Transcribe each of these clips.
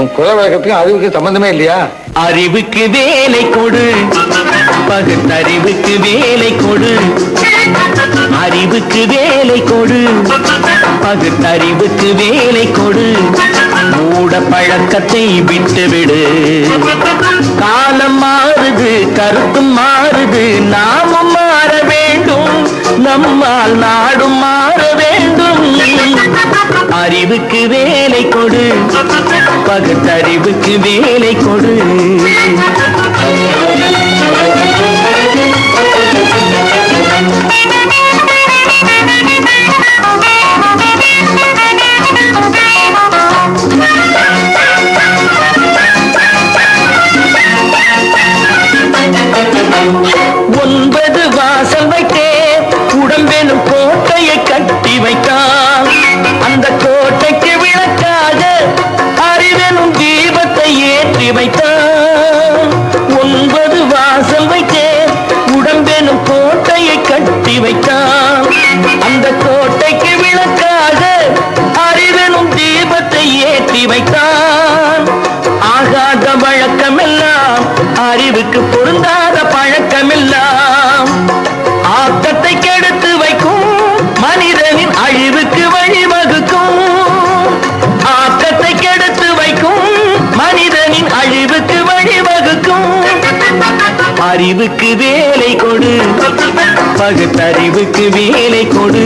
உன் குல வழக்கத்துக்கு அறிவுக்கு சம்பந்தமே இல்லையா? அறிவுக்கு வேலை கொடு, பகுத்தறிவுக்கு வேலை கொடு. அறிவுக்கு வேலை கொடு, பகுத்தறிவுக்கு வேலை கொடு. மூட பழக்கத்தை விட்டுவிடு. காலம் மாறுது, கருத்தும் மாறுது, நாமும் மாற வேண்டும். நம்மால் நாடும் மாற வேண்டும். அறிவுக்கு வேலை கொடு, பகுத்தறிவுக்கு வேலை கொடு. ஒன்பது வாசல் வைத்தே உடம்பெனும் கோட்டையை கட்டி வைத்தான். அந்த கோட்டைக்கு விளக்காக அறிவெனும் தீபத்தை ஏற்றி வைத்தான். ஒன்பது வாசல் வைத்தே உடம்பெனும் கோட்டையை கட்டி வைத்தான். அந்த கோட்டைக்கு விளக்காக அறிவெனும் தீபத்தை ஏற்றி வைத்தான். ஆகாத வழக்கமெல்லாம் அறிவுக்கு பொருந்தாத பழக்கமெல்லாம் ஆக்கத்தை கெடுத்து வைக்கும், மனிதனின் அழிவுக்கு வழிவகுக்கும். ஆக்கத்தை கெடுத்து வைக்கும், மனிதனின் அழிவுக்கு வழிவகுக்கும். அறிவுக்கு வேலை கொடு, பகுத்தறிவுக்கு வேலை கொடு.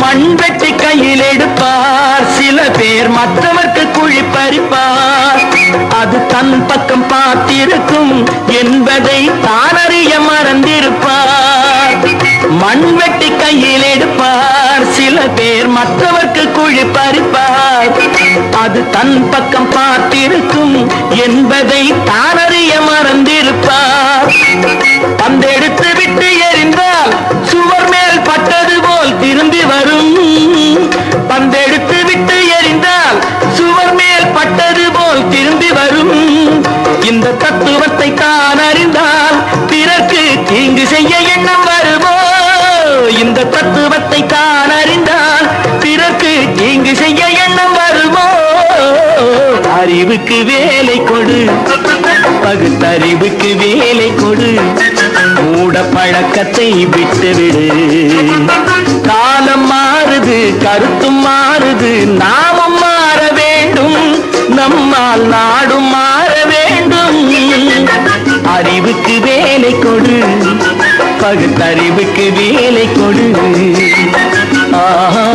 மண்வெட்டி கையில் எடுப்பார் சில பேர், மற்றவர்க்கு குழி பறிப்பார். அது தன் பக்கம் பார்த்திருக்கும் என்பதை தானறிய மறந்திருப்பார். மண்வெட்டி கையில் எடுப்பார் சில பேர், மற்றவர்க்கு குழி பறிப்பார். அது தன் பக்கம் பார்த்திருக்கும் என்பதை தானறிய மறந்திருப்பார். பந்தெடுத்து விட்டு எறிந்தால் சுவர் மேல் பட்டது போல் திரும்பி வரும். பந்தெடுத்து விட்டு எறிந்தால் சுவர் மேல் பட்டது போல் திரும்பி வரும். இந்த தத்துவத்தை தான் அறிந்தால் பிறர்க்கு தீங்கு செய்ய எண்ணம் வருமோ? இந்த தத்துவத்தை தான் அறிந்தால் பிறர்க்கு தீங்கு செய்ய எண்ணம் வருமோ? அறிவுக்கு வேலை கொடு, பகுத்தறிவுக்கு வேலை கொடு. மூட பழக்கத்தை விட்டுவிடு. காலம் மாறுது, கருத்தும் மாறுது, நாமும் மாற வேண்டும். நம்மால் நாடும் மாற வேண்டும். அறிவுக்கு வேலை கொடு, பகுத்தறிவுக்கு வேலை கொடு. ஆஹா.